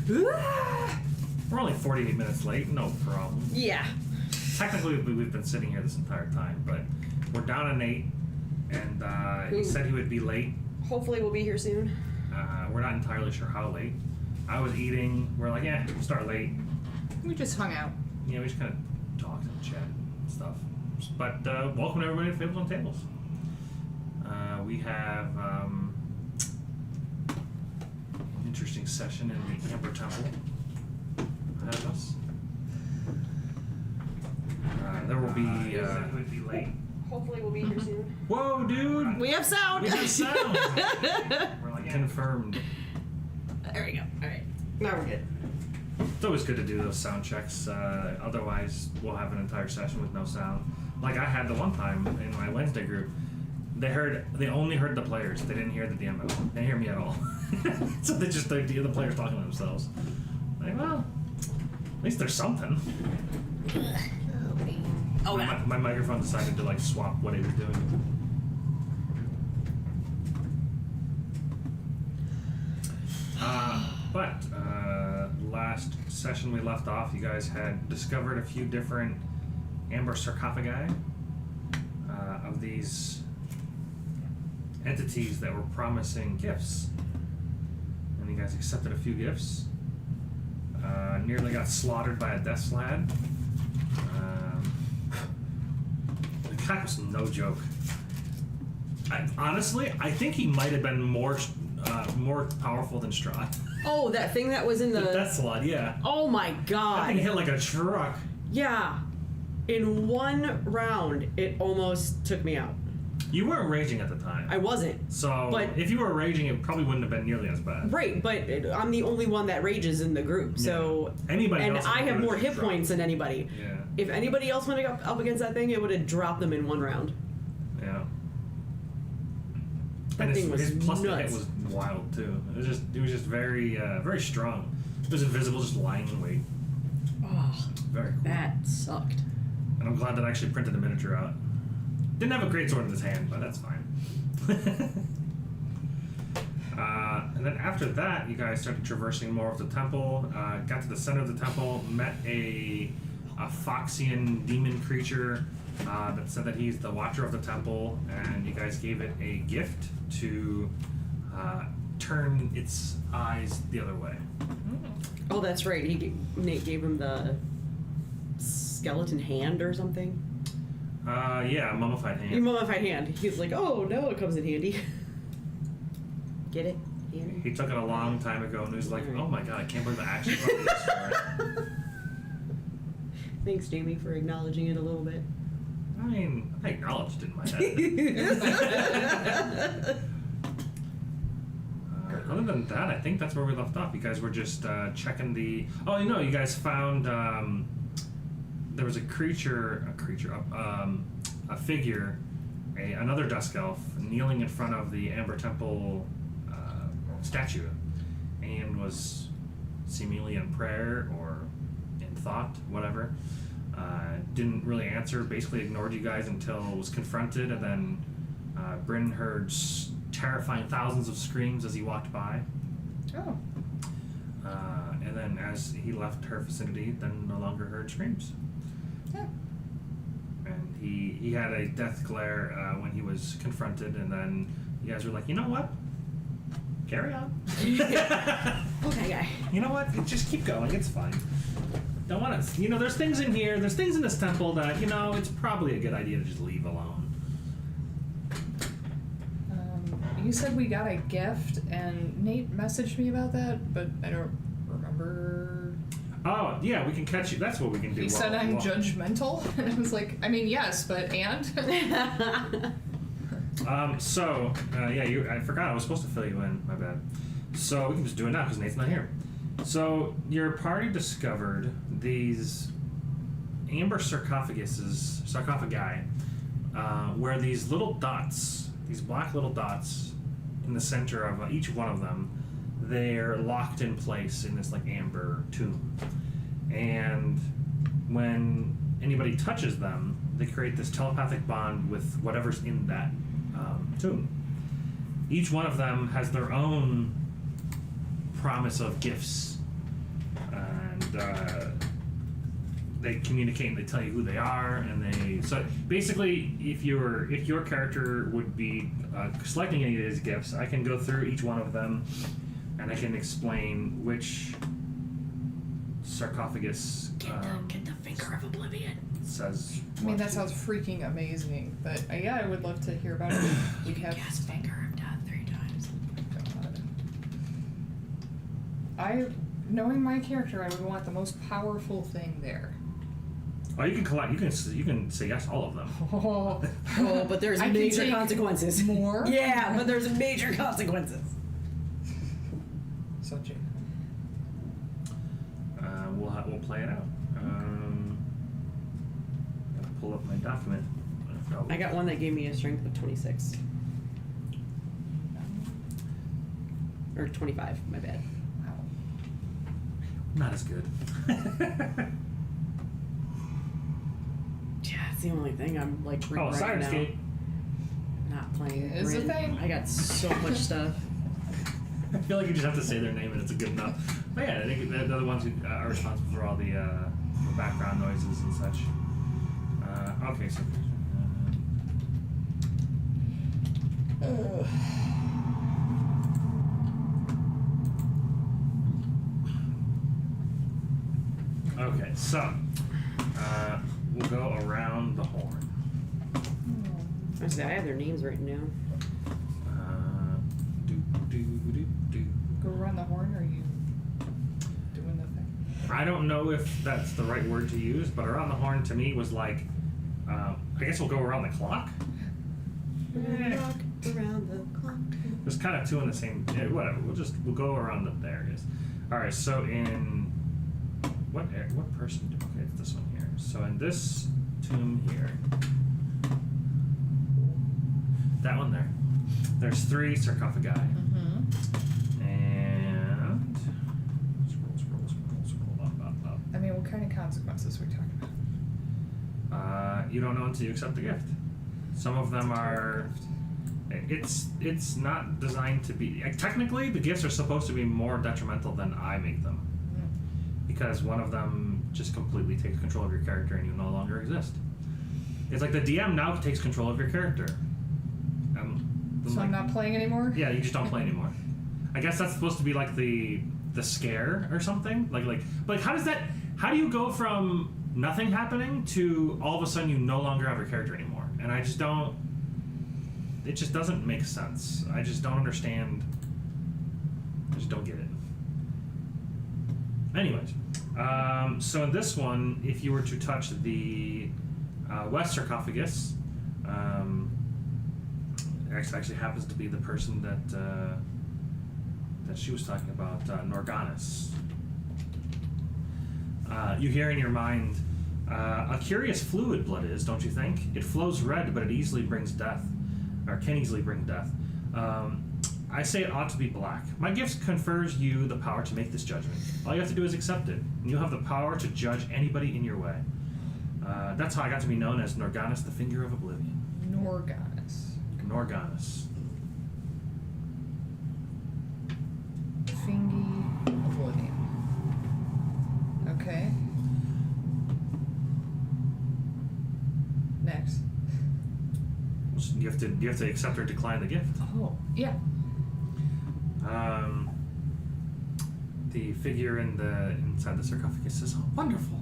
We're only 48 minutes late, no problem. Yeah. Technically, we've been sitting here this entire time, but we're down to Nate, and he said he would be late. Hopefully we'll be here soon. We're not entirely sure how late. I was eating. We're like, yeah, we'll start late. We just hung out. Yeah, we just kind of talked and chat and stuff. But welcome everybody to Fables on Tables. We have an interesting session in the Amber Temple ahead of us. There will be. It would be late. Hopefully we'll be here soon. Whoa, dude! We have sound! We have sound! We're like confirmed. There we go. Alright. Now we're good. It's always good to do those sound checks. Otherwise, we'll have an entire session with no sound. Like I had the one time in my Wednesday group. They only heard the players. They didn't hear the DM at all. They didn't hear me at all. So they just hear the players talking to themselves. Like, well, at least there's something. Oh, my microphone decided to like swap what it was doing. But last session we left off, you guys had discovered a few different amber sarcophagi of these entities that were promising gifts. And you guys accepted a few gifts. Nearly got slaughtered by a death slad. The guy was no joke. Honestly, I think he might have been more powerful than Strahd. Oh, that thing that was in the death slad, yeah. Oh my god. That thing hit like a truck. Yeah. In one round, it almost took me out. You weren't raging at the time. I wasn't. So, but if you were raging, it probably wouldn't have been nearly as bad. Right, but I'm the only one that rages in the group, so... Yeah. Anybody and else I have more hit points than anybody. Yeah. If anybody else went up against that thing, it would have dropped them in one round. Yeah. That thing was his plus nuts. hit was wild, too. It was just very, very strong. It was invisible, just lying in wait. Oh, very cool. That sucked. And I'm glad that I actually printed the miniature out. Didn't have a great sword in his hand, but that's fine. And then after that, you guys started traversing more of the temple, got to the center of the temple, met a Foxian demon creature that said that he's the watcher of the temple, and you guys gave it a gift to turn its eyes the other way. Oh, that's right. Nate gave him the skeleton hand or something. Yeah, mummified hand. Mummified hand. He's like, oh, no, it comes in handy. Get it? Handy? He took it a long time ago, and he was like, oh my god, I can't believe I actually brought this for it. Thanks, Jamie, for acknowledging it a little bit. I mean, I acknowledged it in my head. Other than that, I think that's where we left off. You guys were just checking the... Oh, you guys found... there was a figure, another dusk elf, kneeling in front of the Amber Temple statue, and was seemingly in prayer or in thought, whatever. Didn't really answer, basically ignored you guys until it was confronted, and then Bryn heard terrifying thousands of screams as he walked by. Oh. And then as he left her vicinity, then no longer heard screams. Yeah. And he had a death glare when he was confronted, and then you guys were like, you know what? Carry on. Okay, guy. You know what? Just keep going. It's fine. Don't want to... there's things in here. There's things in this temple that, it's probably a good idea to just leave alone. You said we got a gift, and Nate messaged me about that, but I don't remember. Oh, yeah, we can catch you. That's what we can do. He said I'm judgmental, and I was like, I mean, yes, but and? I forgot I was supposed to fill you in. My bad. So we can just do it now because Nate's not here. So your party discovered these amber sarcophagi, where these little dots, these black little dots in the center of each one of them, they're locked in place in this like amber tomb. And when anybody touches them, they create this telepathic bond with whatever's in that tomb. Each one of them has their own promise of gifts and they communicate and they tell you who they are, and they so basically if your character would be selecting any of these gifts, I can go through each one of them and I can explain which sarcophagus Get the finger of oblivion. says I mean, what that to- sounds freaking amazing, but yeah, I would love to hear about it. We have Cast finger of death 3 times. God. Knowing my character, I would want the most powerful thing there. Oh, you can collect. You can say yes to all of them. Oh, Oh, but there's I can major take consequences. more? Yeah, but there's major consequences. such a. We'll play it out. Gotta pull up my document. I got one that gave me a strength of 26. Or 25, my bad. Wow. Not as good. Yeah, it's the only thing I'm like Oh, right Siren's now. Gate. Not playing. Is the Rin. thing. I got so much stuff. I feel like you just have to say their name and it's good enough. But yeah, I think they're the ones who are responsible for all the background noises and such. Okay, so. Okay, so we'll go around the horn. Honestly, I have their names written down. Do. Go around the horn, or are you doing the thing? I don't know if that's the right word to use, but around the horn to me was like, I guess we'll go around the clock. Around the clock. There's kind of two in the same. Yeah, whatever. We'll go around the. There it is. All right. So in what person? Okay, it's this one here. So in this tomb here, that one there. There's 3 sarcophagi. Mm-hmm. And scroll up. I mean, what kind of consequences are we talking about? You don't know until you accept the gift. Some of them are. It's not designed to be. Technically, the gifts are supposed to be more detrimental than I make them, because one of them just completely takes control of your character and you no longer exist. It's like the DM now takes control of your character. So I'm not playing anymore? Yeah, you just don't play anymore. I guess that's supposed to be like the scare or something. Like how do you go from nothing happening to all of a sudden you no longer have your character anymore? And I just don't. It just doesn't make sense. I just don't understand. I just don't get it. Anyways, so in this one, if you were to touch the west sarcophagus, it actually happens to be the person that she was talking about, Norganis. You hear in your mind, a curious fluid blood is, don't you think? It flows red, but it easily brings death, or can easily bring death. I say it ought to be black. My gift confers you the power to make this judgment. All you have to do is accept it, and you'll have the power to judge anybody in your way. That's how I got to be known as Norganis, the Finger of Oblivion. Norganis. Norganis. Fingy Oblivion. Okay. Next. You have to accept or decline the gift. Oh, yeah. The figure inside the sarcophagus says, "Oh, wonderful!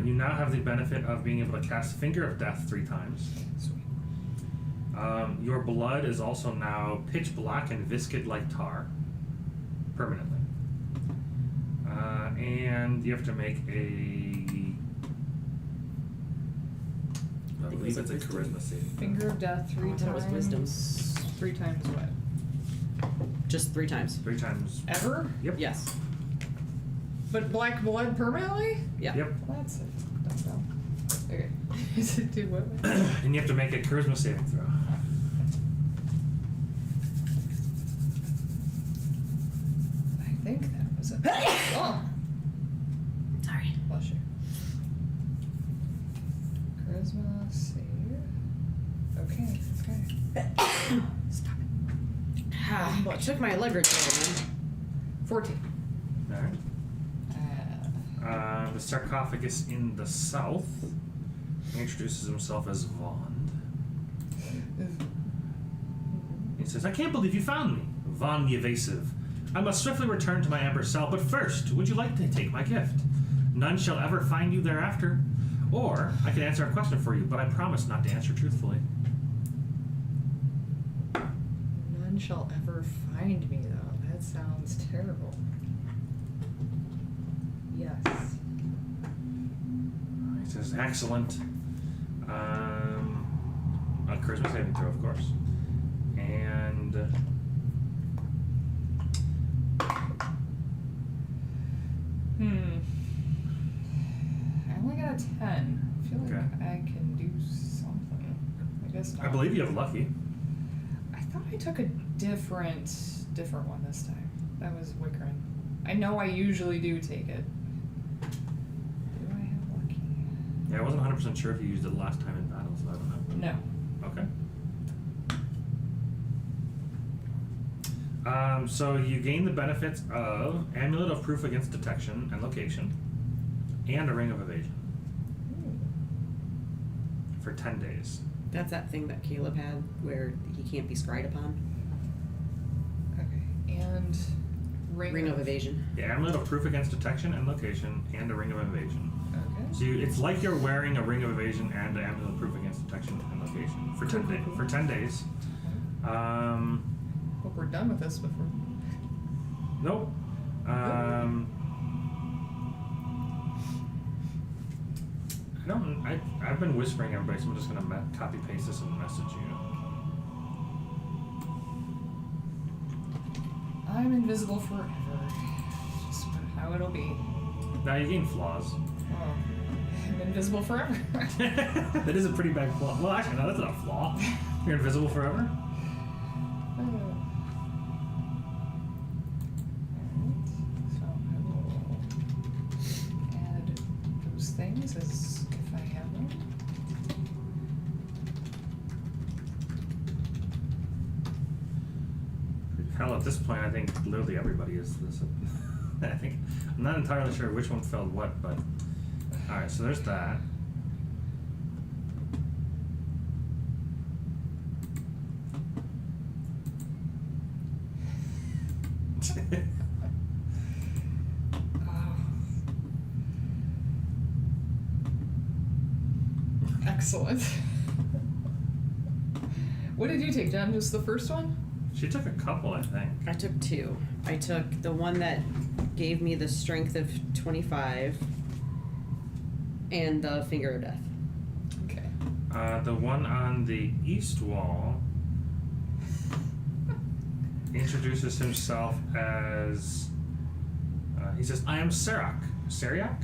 You now have the benefit of being able to cast Finger of Death 3 times. Sweet. Your blood is also now pitch black and viscid like tar, permanently. And you have to make I believe it's a charisma saving. Finger of Death 3 Oh, I thought it was times. wisdom. 3 times what? Just 3 times. 3 times. Ever? Yep. Yes. But black blood permanently? Yeah. Yep. That's it. Don't know. Okay. Is it do what? And you have to make a charisma saving throw. I think that was it. Oh, Sorry. bless you. Charisma save. Okay. Stop it. It took my leverage away, man. 14. Alright. the sarcophagus in the south. He introduces himself as Vaughn. He says, I can't believe you found me, Vaughn the Evasive. I must swiftly return to my amber cell, but first, would you like to take my gift? None shall ever find you thereafter. Or, I can answer a question for you, but I promise not to answer truthfully. None shall ever find me, though. That sounds terrible. Yes. He says, excellent. A charisma saving throw, of course. And... I only got a 10. I feel like Okay. I can do something. I guess not. I believe you have lucky. I thought I took a different one this time. That was Wickerin. I know I usually do take it. Do I have lucky? Yeah, I wasn't 100% sure if you used it last time in battle, so I don't know. No. Okay. So you gain the benefits of Amulet of Proof Against Detection and Location, and a Ring of Evasion for 10 days. That's that thing that Caleb had where he can't be scryed upon. Okay. And Ring of Evasion. Yeah, Amulet of Proof Against Detection and Location, and a Ring of Evasion. Okay. So it's like you're wearing a Ring of Evasion and an Amulet of Proof Against Detection and Location for 10 days. For 10 days. Hope we're done with this before. Nope. I've been whispering everybody, so I'm just gonna copy paste this and message you. I'm invisible forever. Just how it'll be. Now you gain flaws. Oh. I'm invisible forever. That is a pretty bad flaw. Well, actually, no, that's not a flaw. You're invisible forever. So I will add those things as if I have them. Hell, at this point, I think literally everybody is this. I think I'm not entirely sure which one filled what, but all right. So there's that. Excellent. What did you take, Jen? Just the first one? She took a couple, I think. I took 2. I took the one that gave me the strength of 25 and the Finger of Death. Okay. The one on the east wall introduces himself as. He says, "I am Serac. Seriac?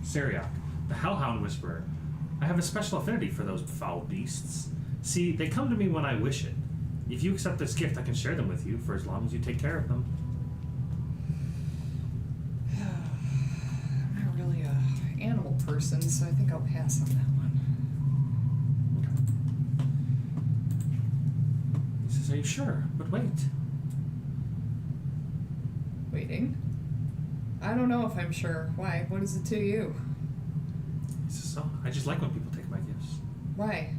Seriac, the Hellhound Whisperer. I have a special affinity for those foul beasts. See, they come to me when I wish it. If you accept this gift, I can share them with you for as long as you take care of them." I'm not really a animal person, so I think I'll pass on that one. He says, "Are you sure? But wait." Waiting. I don't know if I'm sure. Why? What is it to you? He says, "Oh, I just like when people take my gifts." Why?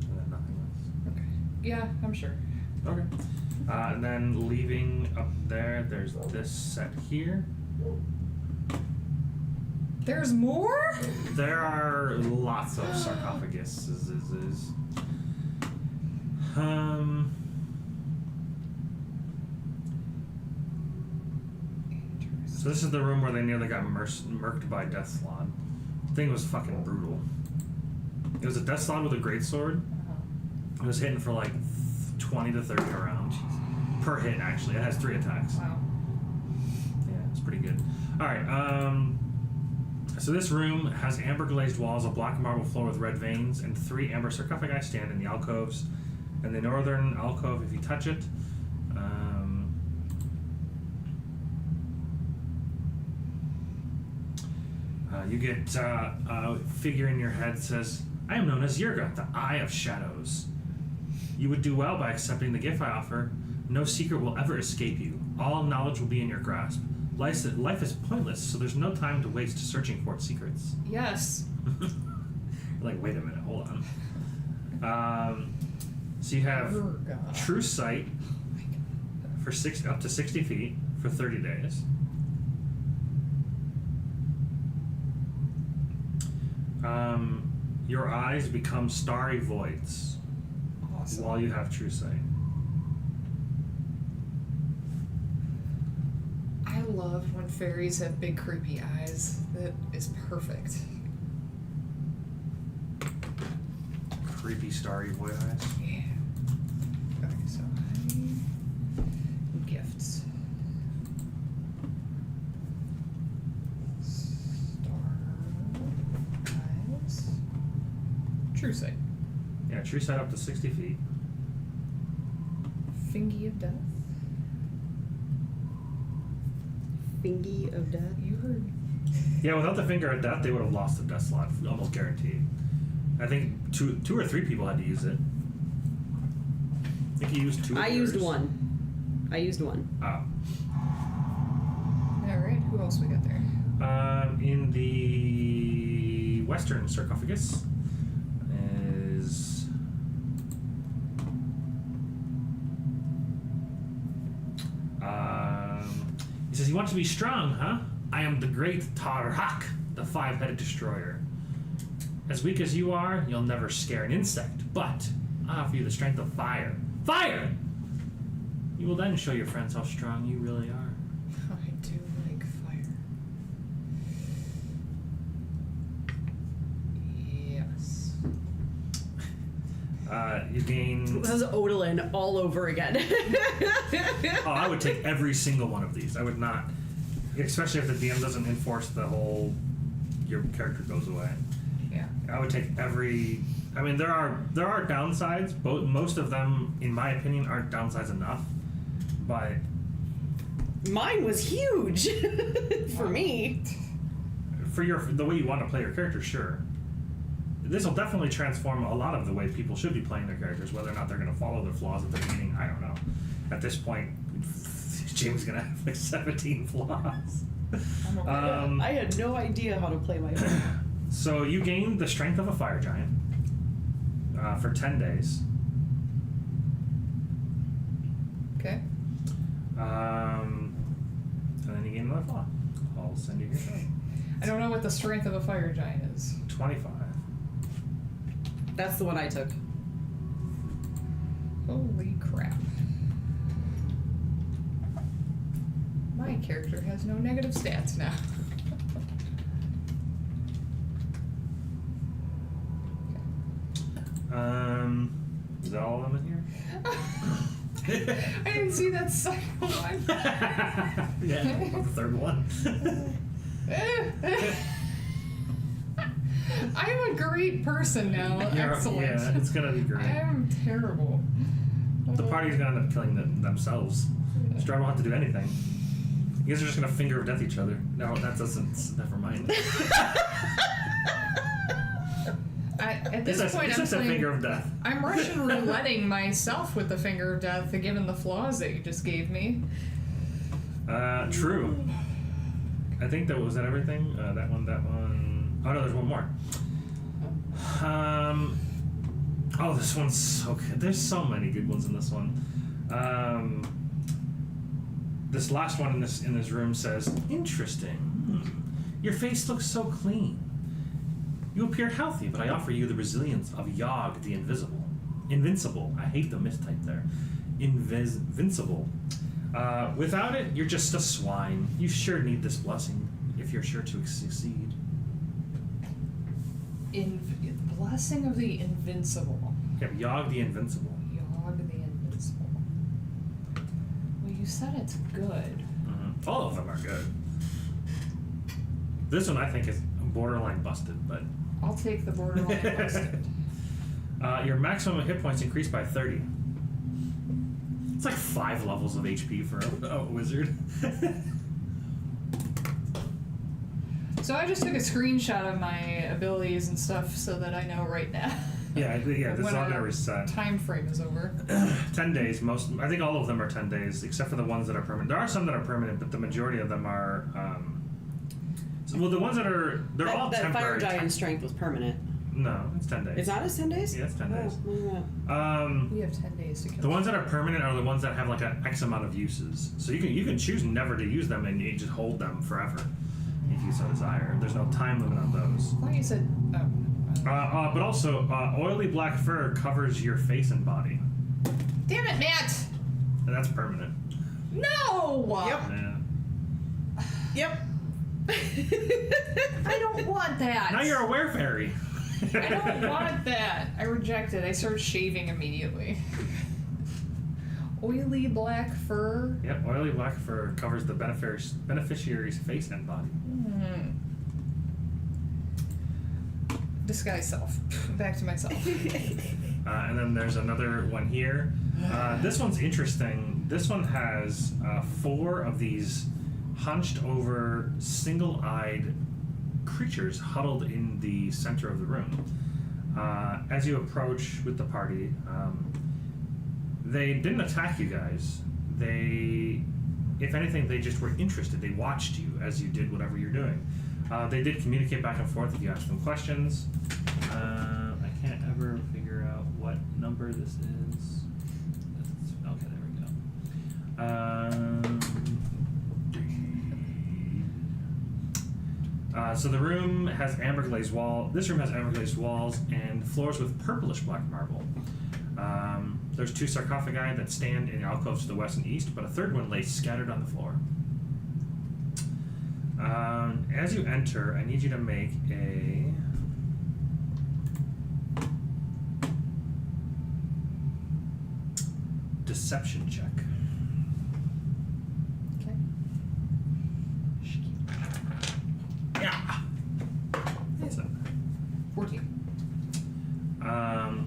And then nothing else. Okay. Yeah, I'm sure. Okay. And then leaving up there, there's this set here. There's more? There are lots of sarcophaguses. So this is the room where they nearly got murked by Deathslot. Thing was fucking brutal. It was a Deathslot with a greatsword. It was hitting for like 20 to 30 around. Per hit, actually. It has 3 attacks. Wow. Yeah, it's pretty good. Alright, so this room has amber glazed walls, a black marble floor with red veins, and 3 amber sarcophagi stand in the alcoves. In the northern alcove, if you touch it, you get a figure in your head that says, "I am known as Yurga, the Eye of Shadows. You would do well by accepting the gift I offer. No secret will ever escape you. All knowledge will be in your grasp. Life is pointless, so there's no time to waste searching for its secrets. Yes. Like, wait a minute, hold on. So you have Oh, God. True Sight for up to 60 feet for 30 days. Your eyes become starry voids Awesome. while you have True Sight. I love when fairies have big creepy eyes. That is perfect. Creepy starry void eyes. Yeah. Okay, so gifts. Star eyes. True sight. Yeah, True Sight up to 60 feet. Fingy of death. Fingy of death. You heard. Yeah, without the Finger of Death, they would have lost the death slot, almost guaranteed. I think two or three people had to use it. I think you used two. I of used yours. one. I used one. Oh. All right. Who else we got there? In the western sarcophagus is he says, "You want to be strong, huh? I am the great Tarhak, the five-headed destroyer. As weak as you are, you'll never scare an insect, but I offer you the strength of fire. Fire! You will then show your friends how strong you really are." I do like fire. Yes. You gain. This is Odalin all over again. Oh, I would take every single one of these. I would not, especially if the DM doesn't enforce the whole your character goes away. Yeah. I would take every. I mean, there are downsides. Most of them, in my opinion, aren't downsides enough. But Mine was huge for me. for the way you want to play your character, sure. This will definitely transform a lot of the way people should be playing their characters. Whether or not they're going to follow their flaws at the beginning, I don't know. At this point, James is going to have like 17 flaws. I'm okay. I had no idea how to play my own. So you gain the strength of a fire giant for 10 days. Okay. And then you gain another flaw. I'll send you your thing. I don't know what the strength of a fire giant is. 25. That's the one I took. Holy crap. My character has no negative stats now. Is that all of them in here? I didn't see that second one. Yeah, the third one. I'm a great person now. Excellent. Yeah, it's gonna be great. I am terrible. The party's gonna end up killing themselves. Strahd won't have to do anything. You guys are just gonna finger of death each other. No, that doesn't. Never mind. At this point, it's just a finger of death. I'm Russian rouletting myself with the finger of death, given the flaws that you just gave me. True. I think that was everything. That one. Oh no, there's one more. Oh, this one's so good. There's so many good ones in this one. This last one in this room says, "Interesting. Your face looks so clean. You appear healthy, but I offer you the resilience of Yogg the Invincible. I hate the mistype there. Invincible. Without it, you're just a swine. You sure need this blessing if you're sure to succeed." Blessing of the Invincible. Yeah, Yogg the Invincible. Yogg the Invincible. Well, you said it's good. Mm-hmm. All of them are good. This one I think is borderline busted, but I'll take the borderline busted. your maximum hit points increase by 30. It's like 5 levels of HP for a wizard. So I just took a screenshot of my abilities and stuff so that I know right now. Yeah, this is When all our gonna reset. Time frame is over. 10 days. I think all of them are 10 days, except for the ones that are permanent. There are some that are permanent, but the majority of them are. Well, the ones that are, they're all that fire temporary. giant strength was permanent. No, it's 10 days. It's not as 10 days? Yeah, it's 10 days. Oh, look at that. We have 10 days to kill. The ones that are permanent are the ones that have like an X amount of uses. So you can choose never to use them and you just hold them forever if you so desire. There's no time limit on those. I thought you said. But also, oily black fur covers your face and body. Damn it, Matt! And that's permanent. No! Yep. Yeah. Yep. I don't want that. Now you're a were-fairy. I don't want that. I reject it. I start shaving immediately. Oily black fur. Yep, oily black fur covers the beneficiary's face and body. Disguise self. Back to myself. And then there's another one here. This one's interesting. This one has 4 of these hunched over, single-eyed creatures huddled in the center of the room. As you approach with the party, they didn't attack you guys. If anything, they just were interested. They watched you as you did whatever you're doing. They did communicate back and forth if you asked them questions. I can't ever figure out what number this is. Okay, there we go. So the room has amber glazed wall. This room has amber glazed walls and floors with purplish black marble. There's 2 sarcophagi that stand in alcoves to the west and east, but a third one lays scattered on the floor. As you enter, I need you to make a deception check. Okay. Yeah. That's it. 14.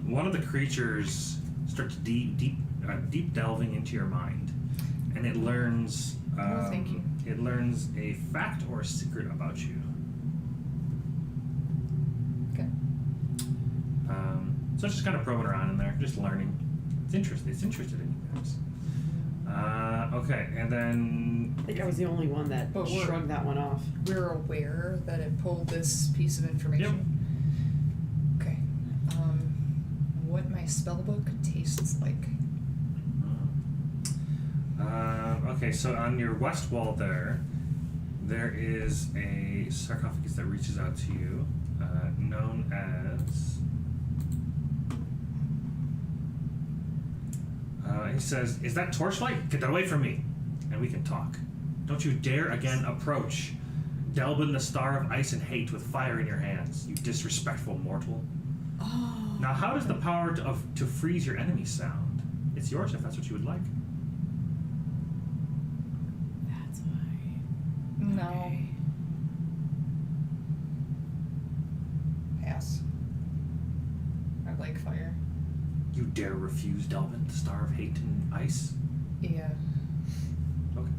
One of the creatures starts deep delving into your mind, and it learns. Oh, thank you. It learns a fact or a secret about you. Okay. So it's just kind of probing around in there, just learning. It's interesting. It's interested in you guys. Okay, and then I think I was the only one that But we're- shrugged that one off. We're aware that it pulled this piece of information. Okay. What my spellbook tastes like. Okay, so on your west wall there is a sarcophagus that reaches out to you, known as. He says, "Is that torchlight? Get that away from me, and we can talk. Don't you dare again approach. Delbin the star of ice and hate with fire in your hands, you disrespectful mortal." Oh. Now, how does the power to freeze your enemies sound? It's yours if that's what you would like. That's why. No. Okay. Pass. I like fire. You dare refuse Delvin, the star of hate and ice? Yeah. Okay.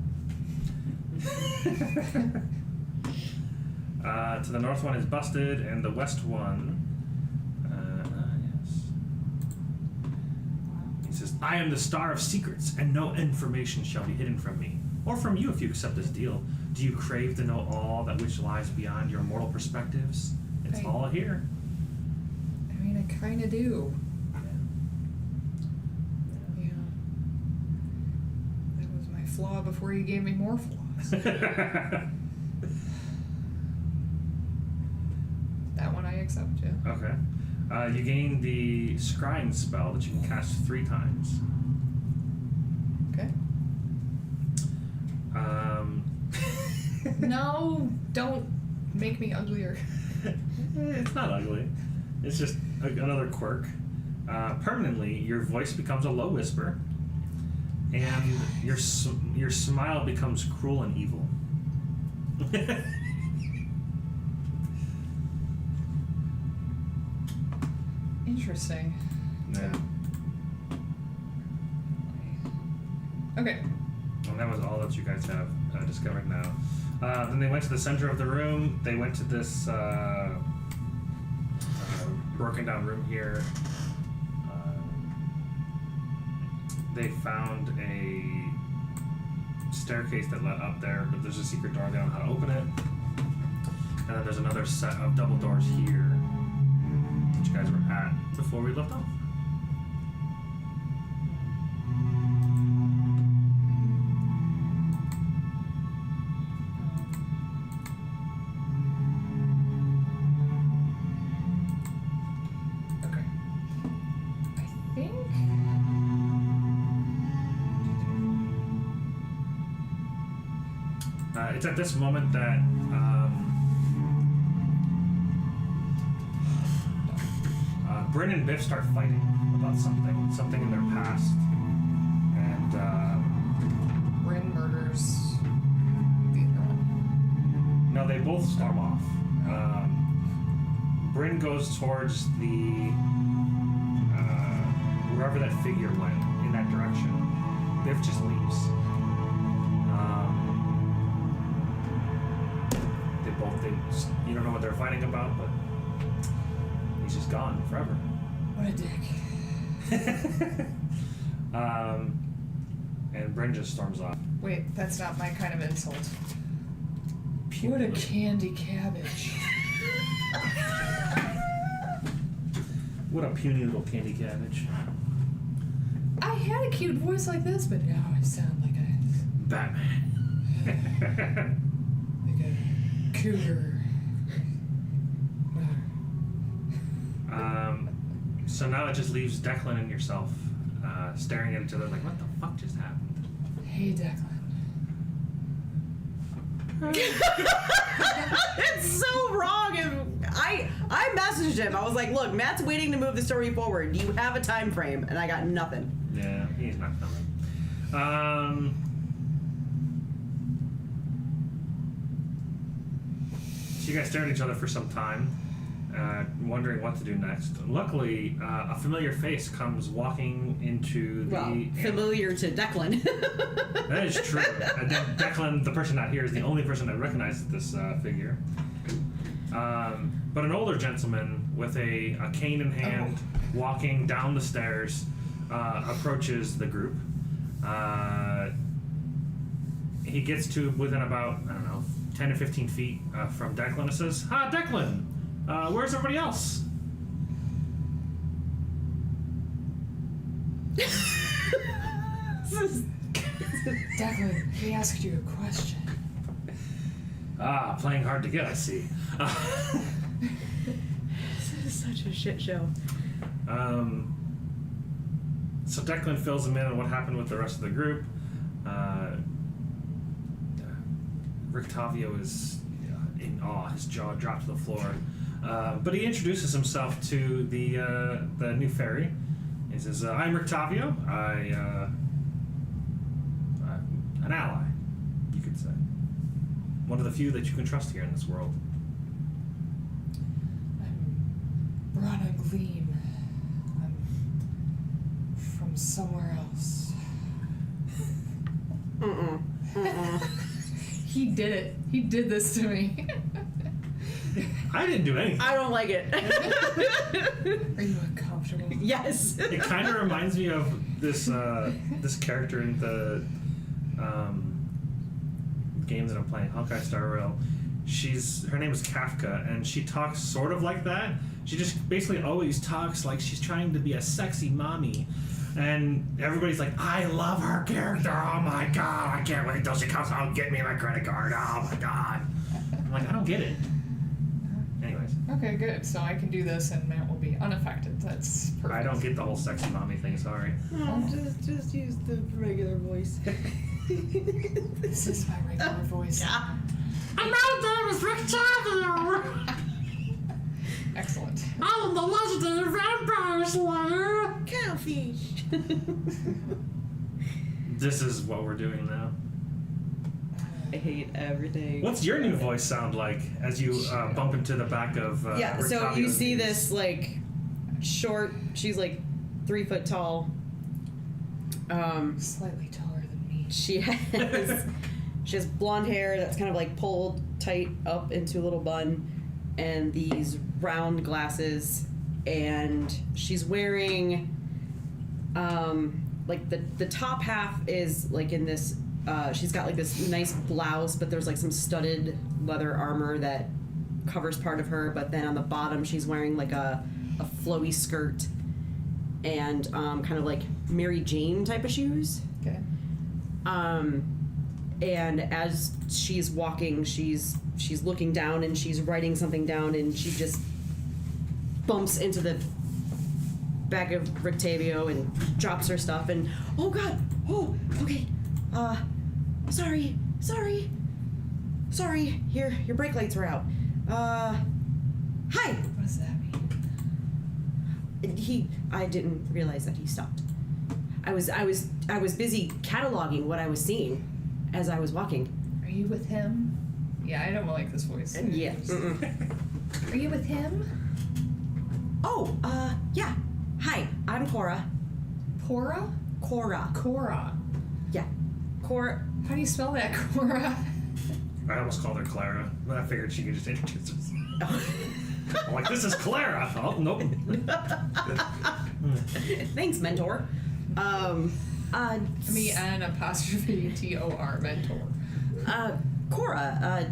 To the north one is busted, and the west one, yes. He says, "I am the star of secrets, and no information shall be hidden from me, or from you if you accept this deal. Do you crave to know all that which lies beyond your mortal perspectives? It's I- all here." I mean, I kind of do. Yeah. That was my flaw before you gave me more flaws. That one I accept, yeah. Okay. You gain the scrying spell that you can cast 3 times. Okay. No, don't make me uglier. It's not ugly. It's just another quirk. Permanently, your voice becomes a low whisper, and your smile becomes cruel and evil. Interesting. Yeah. Okay. And that was all that you guys have discovered now. Then they went to the center of the room. They went to this broken down room here. They found a staircase that led up there, but there's a secret door. They don't know how to open it. And then there's another set of double doors here, which you guys were at before we left off. Okay. I think. It's at this moment that Bryn and Biff start fighting about something in their past, and Bryn murders the other one. no, they both storm off. Bryn goes towards the wherever that figure went in that direction. Biff just leaves. You don't know what they're fighting about, but he's just gone forever. What a dick. And Bryn just storms off. Wait, that's not my kind of insult. What a candy cabbage. What a puny little candy cabbage. I had a cute voice like this, but now I sound like a Batman. like a cougar. So now it just leaves Declan and yourself staring at each other like, what the fuck just happened? Hey, Declan. It's so wrong. And I messaged him. I was like, look, Matt's waiting to move the story forward. Do you have a time frame? And I got nothing. Yeah, he's not coming. So you guys stare at each other for some time, wondering what to do next. Luckily, a familiar face comes walking into the... familiar to Declan. That is true. Declan, the person not here, is the only person that recognizes this figure. But an older gentleman with a cane in hand, walking down the stairs, approaches the group. He gets to within about, 10 to 15 feet from Declan and says, "Hi, Declan! Where's everybody else?" Declan, he asked you a question. Playing hard to get, I see. This is such a shit show. So Declan fills him in on what happened with the rest of the group. Rictavio is in awe. His jaw dropped to the floor. But he introduces himself to the new fairy. He says, "I'm Rictavio. An ally, you could say. One of the few that you can trust here in this world." I'm Brana Gleam. I'm from somewhere else. He did it. He did this to me. I didn't do anything. I don't like it. Are you uncomfortable? Yes. It kind of reminds me of this this character in the game that I'm playing, Honkai Star Rail. Her name is Kafka, and she talks sort of like that. She just basically always talks like she's trying to be a sexy mommy. And everybody's like, "I love her character. Oh my god, I can't wait till she comes home and get me my credit card. Oh my god." I'm like, I don't get it. Anyways. Okay, good. So I can do this and Matt will be unaffected. That's perfect. I don't get the whole sexy mommy thing, sorry. No, just use the regular voice. This is my regular voice. Yeah. And my name is Rictavio. Excellent. I'm the legendary vampire slayer. Cowfish. This is what we're doing now. I hate everything. What's your new voice sound like as you bump into the back of Yeah, so you Rictavio's see knees? this like short, she's like 3 foot tall. Slightly taller than me. She has blonde hair that's kind of like pulled tight up into a little bun, and these round glasses, and she's wearing like the top half is like in this she's got like this nice blouse, but there's like some studded leather armor that covers part of her, but then on the bottom she's wearing like a flowy skirt and kind of like Mary Jane type of shoes. Okay. And as she's walking, she's looking down and she's writing something down, and she just bumps into the back of Rictavio and drops her stuff, and oh god, oh, okay, sorry, your brake lights were out. Hi. What does that mean? I didn't realize that he stopped. I was busy cataloging what I was seeing as I was walking. Are you with him? Yeah, I don't like this voice. Yeah. Are you with him? Oh, yeah. Hi, I'm Cora. Cora? Cora. Cora. Yeah. Cora. How do you spell that, Cora? I almost called her Clara, but I figured she could just introduce herself. I'm like, this is Clara. Oh, nope. Thanks, mentor. MEN_TOR, mentor. Cora,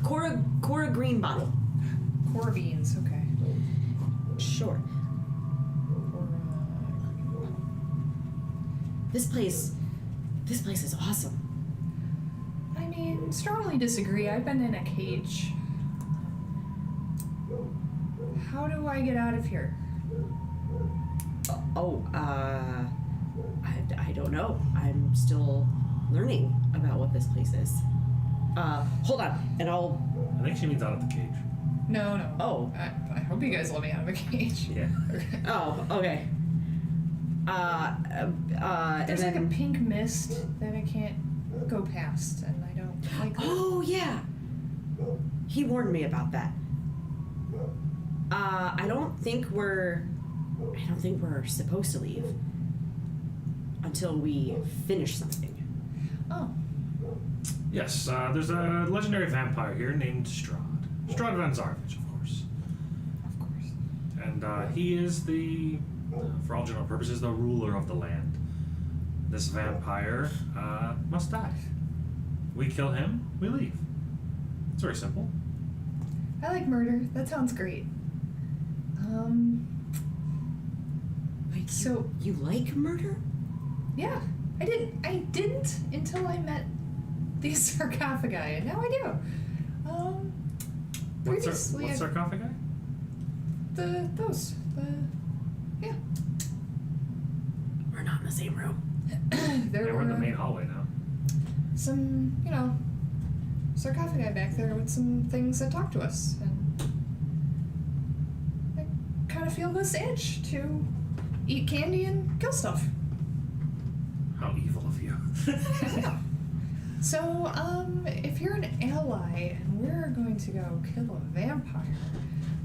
Cora. Cora Greenbottle. Cora beans, okay. Sure. This place is awesome. I mean, strongly disagree. I've been in a cage. How do I get out of here? I don't know. I'm still learning about what this place is. Hold on, and I'll. I think she means out of the cage. No. Oh. I hope you guys let me out of a cage. Yeah. Oh, okay. There's and like then, a pink mist that I can't go past, and I don't like that. Oh yeah. He warned me about that. I don't think we're supposed to leave until we finish something. Oh. Yes, there's a legendary vampire here named Strahd. Strahd Van Zarvich, of course. Of course. And he is the, for all general purposes, the ruler of the land. This vampire must die. We kill him, we leave. It's very simple. I like murder. That sounds great. Wait, So- you like murder? Yeah, I didn't until I met these sarcophagi, and now I do. Previously, What's sarcophagi? yeah. We're not in the same room. There Yeah, were we're in the main hallway now. some, sarcophagi back there with some things that talk to us, and I kind of feel this itch to eat candy and kill stuff. How evil of you. So, if you're an ally and we're going to go kill a vampire,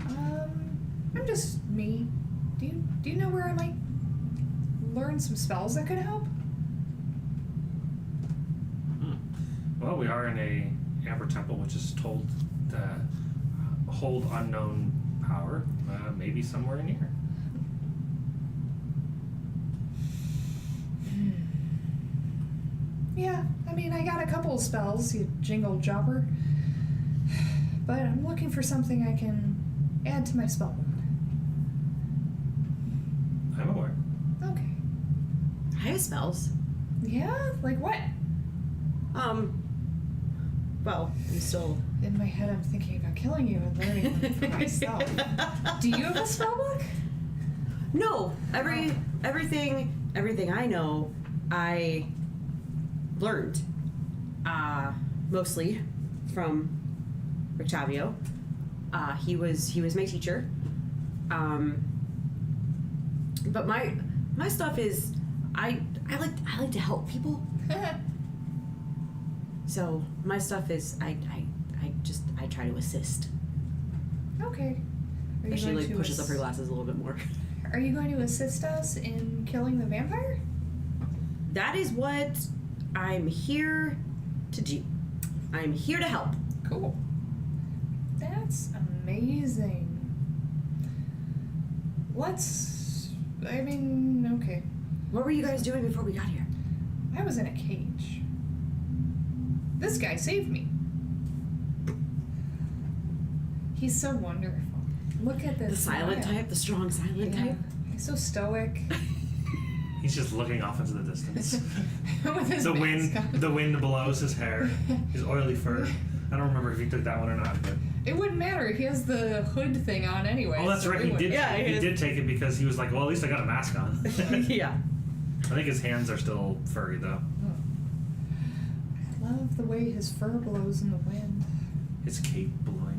I'm just me. Do you know where I might learn some spells that could help? Well, we are in a Amber Temple, which is told to hold unknown power, maybe somewhere in here. Yeah, I mean, I got a couple of spells, you jingle jobber. But I'm looking for something I can add to my spell book. I'm aware. Okay. I have spells. Yeah? Like what? Well, I'm still. In my head, I'm thinking about killing you and learning them for myself. Do you have a spell book? No, everything I know, I learned, mostly from Rictavio. He was my teacher. But my stuff is, I like to help people. So my stuff is, I try to assist. Okay. Are you She going like to pushes up her glasses a little bit more. Are you going to assist us in killing the vampire? That is what I'm here to do. I'm here to help. Cool. That's amazing. Okay. What were you guys doing before we got here? I was in a cage. This guy saved me. He's so wonderful. Look at this. The silent smile. type, the strong silent Yeah. type. He's so stoic. He's just looking off into the distance. With his the mask on. wind blows his hair, his oily fur. I don't remember if he took that one or not, but It wouldn't matter. He has the hood thing on anyway. oh, that's so right. it He wouldn't- did. Yeah, he he did take it because he was like, well, at least I got a mask on. Yeah. I think his hands are still furry though. Oh. I love the way his fur blows in the wind. His cape blowing.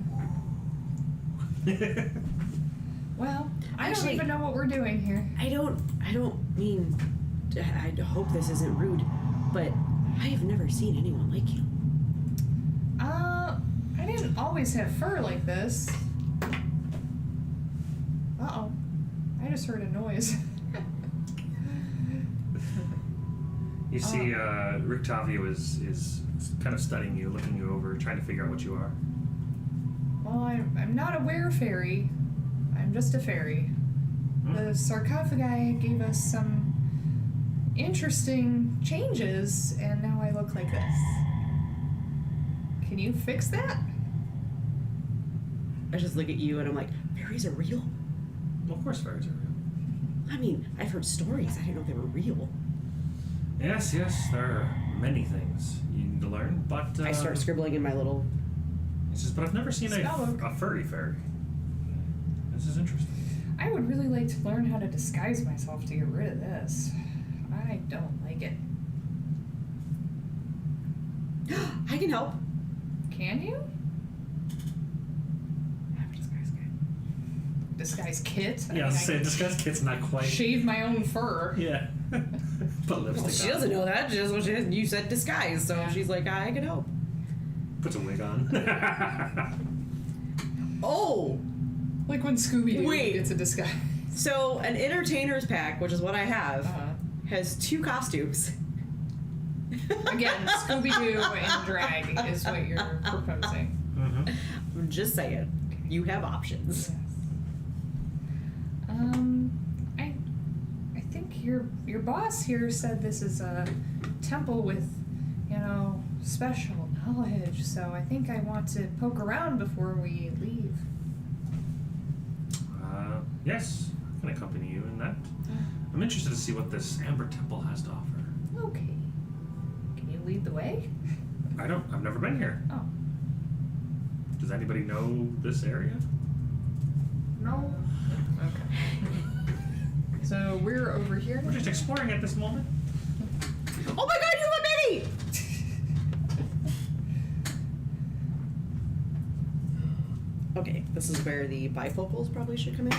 Well, I Actually- don't even know what we're doing here. I don't mean, I hope this isn't rude, but I have never seen anyone like you. I didn't always have fur like this. Uh-oh. I just heard a noise. You see, Rictavio is kind of studying you, looking you over, trying to figure out what you are. Well, I'm not a were-fairy. I'm just a fairy. The sarcophagi gave us some interesting changes, and now I look like this. Can you fix that? I just look at you and I'm like, fairies are real? Well, of course, fairies are real. I mean, I've heard stories. I didn't know they were real. Yes, there are many things you need to learn, but I start scribbling in my little. It's just, but I've never seen Spellbook. a furry fairy. This is interesting. I would really like to learn how to disguise myself to get rid of this. I don't like it. I can help. Can you? I have a disguise guy. Disguise kit? Yeah, I was saying, disguise kit's not quite. Shave my own fur. Yeah. Put lipstick Well, she on. doesn't know that. She just, well, you said disguise, so Yeah. she's like, I can help. Puts a wig on. Oh! Like when Scooby-Doo Wait. gets a disguise. So, an entertainer's pack, which is what I have, has 2 costumes. Again, Scooby-Doo and drag is what you're proposing. Mm-hmm. I'm just saying. You have options. Yes. I think your boss here said this is a temple with, special knowledge. So I think I want to poke around before we leave. Yes, I can accompany you in that. I'm interested to see what this Amber Temple has to offer. Okay. Can you lead the way? I've never been here. Oh. Does anybody know this area? No. Okay. So we're over here. We're just exploring at this moment. Oh my god, you have a mini! Okay, this is where the bifocals probably should come in.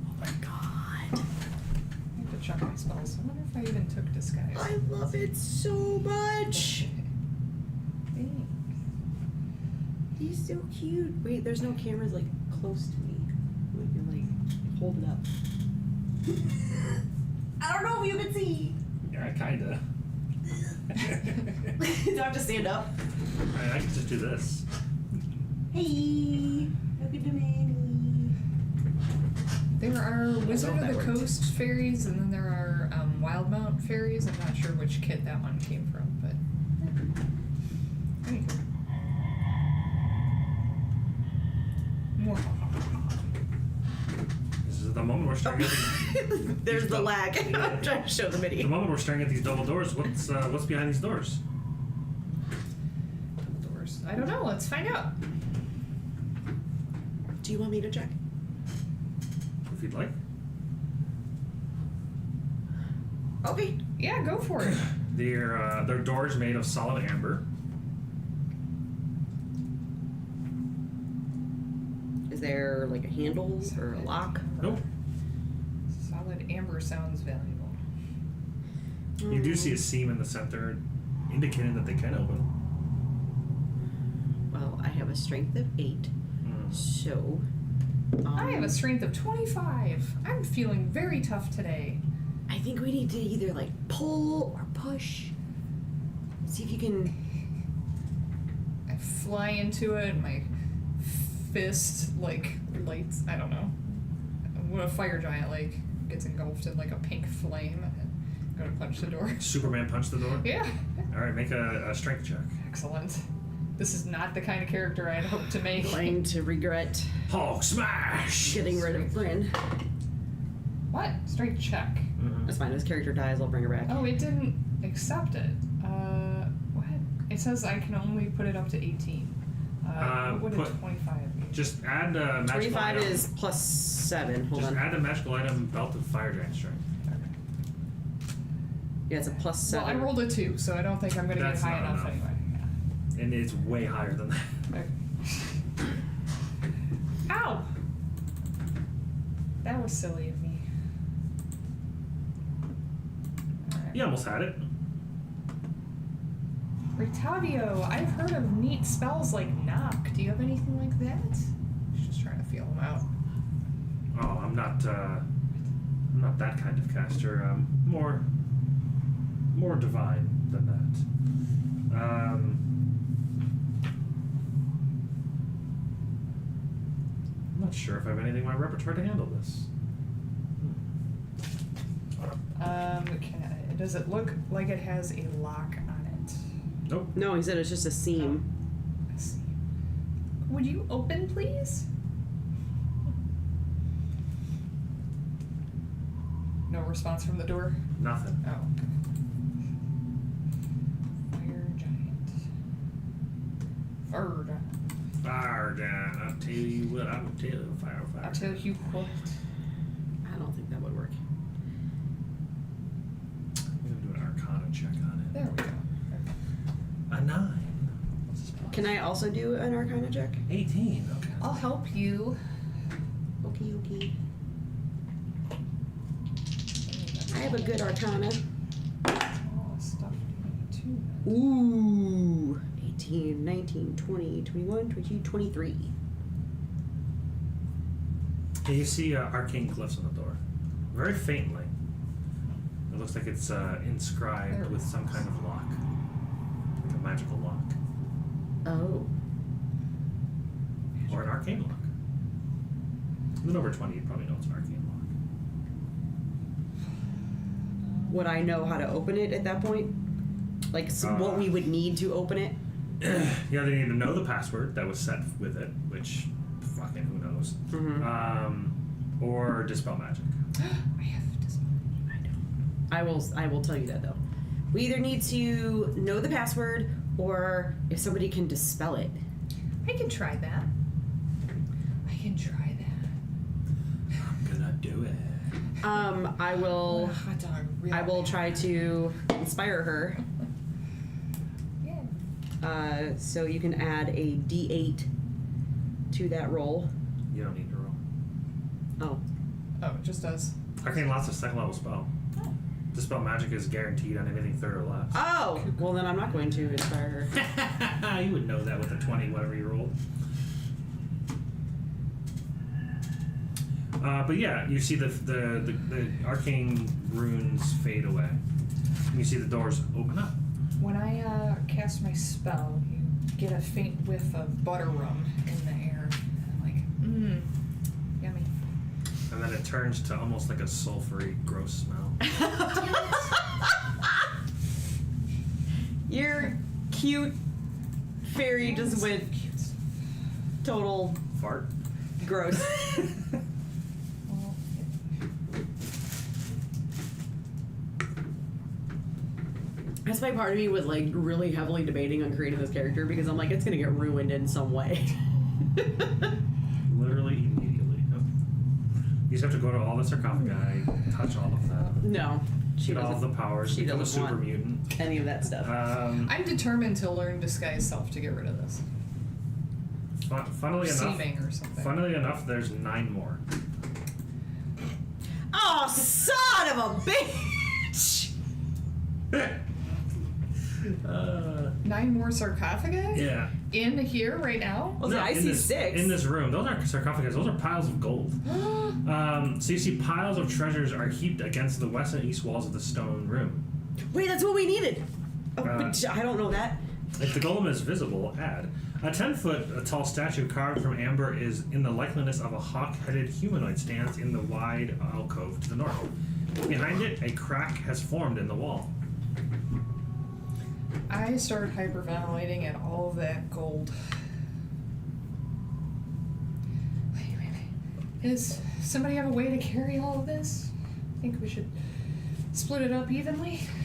Oh my god. I have to check my spells. I wonder if I even took disguise. I love it so much. Thanks. He's so cute. Wait, there's no cameras like close to me. We can like hold it up. I don't know if you can see. Yeah, kinda. Do I have to stand up? I can just do this. Hey, look at the mini. There are Wizard what of the that worked. Coast fairies, and then there are Wildmount fairies. I'm not sure which kit that one came from, but. Anywho. This is the moment we're staring at There's the double- lag. I'm trying to show the mini. the moment we're staring at these double doors. What's behind these doors? Doors. I don't know. Let's find out. Do you want me to check? If you'd like. Okay. Yeah, go for it. They're doors made of solid amber. Is there like a handle or a lock? Nope. Solid amber sounds valuable. You do see a seam in the center, indicating that they can open. Well, I have a strength of 8, so. I have a strength of 25. I'm feeling very tough today. I think we need to either like pull or push. See if you can. I fly into it, and my fist like lights. I don't know. When a fire giant like gets engulfed in like a pink flame and go to punch the door. Superman punched the door? Yeah. All right, make a strength check. Excellent. This is not the kind of character I'd hoped to make. Going to regret Hulk smash! getting rid of Bryn. What? Straight check. Mhm. That's fine. His character dies. I'll bring her back. Oh, it didn't accept it. What? It says I can only put it up to 18. What would a put- 25 be? Just add a magical 25 item. is plus 7. Hold Just on. add a magical item, belt of fire giant strength. Yeah, it's a plus Well, 7. I rolled a 2, so I don't think I'm going to get That's high not enough enough. anyway. And it's way higher than that. Yeah. Okay. Ow! That was silly of me. Alright. You almost had it. Rictavio, I've heard of neat spells like knock. Do you have anything like that? She's just trying to feel them out. Oh, I'm not that kind of caster. More divine than that. I'm not sure if I have anything in my repertoire to handle this. Does it look like it has a lock on it? Nope. No, he said it's just a seam. Let's see. Would you open, please? No response from the door? Nothing. Oh, okay. Fire giant. Fire giant. Fire giant. I'll tell you what. I will tell you. Fire. I'll tell you what. I don't think that would work. I'm gonna do an Arcana check on it. There we go. A 9. What's this plus? Can I also do an Arcana check? 18. Okay. I'll help you. Okay, okay. I have a good Arcana. Oh, stuff. 2. Ooh. 18, 19, 20, 21, 22, 23. Okay, you see arcane glyphs on the door. Very faintly. It looks like it's inscribed There with it some is. kind of lock. Like a magical lock. Oh. Or an arcane lock. With over 20, you probably know it's an arcane Would I know how to open it at that point? Like what we would need to open it? lock. You either need to know the password that was set with it, which fucking who knows. Mm-hmm. Or dispel magic. I have to spell. I will tell you that though. We either need to know the password or if somebody can dispel it. I can try that. I can try that. I'm gonna do it. I will Hot dog, real I will bad. try to inspire her. Yeah. So you can add a D8 to that roll. You don't need to roll. Oh. Oh, it just does. Arcane Lock's a second level spell. Oh. Dispel magic is guaranteed on anything 3rd or less. Oh! Well then I'm not going to inspire her. You would know that with a 20, whatever you rolled. But yeah, you see the arcane runes fade away. You see the doors open up. When I cast my spell, you get a faint whiff of butter rum in the air. I'm like, yummy. And then it turns to almost like a sulfury, gross smell. Your cute fairy just went total Fart? gross. Well, That's why part of me was like really heavily debating on creating this character because I'm like, it's gonna get ruined in some way. Literally immediately. Yep. You just have to go to all the sarcophagi, touch all of them, No, she get all of the doesn't. powers, She become a doesn't super want mutant. any of that stuff. I'm determined to learn disguise self to get rid of this. Funnily enough, Seeming or something. funnily enough, there's 9 more. Oh, son of a bitch! 9 more sarcophagi? Yeah. In here right now? Well, see, I in see this, 6. In this room, those aren't sarcophagus, those are piles of gold. So you see piles of treasures are heaped against the west and east walls of the stone room. Wait, that's what we needed. Oh, Uh, but I don't know that. If the golem is visible, add. A 10-foot tall statue carved from amber is in the likeness of a hawk-headed humanoid stands in the wide alcove to the north. Behind it, a crack has formed in the wall. I start hyperventilating at all of that gold. Wait. Does somebody have a way to carry all of this? I think we should split it up evenly.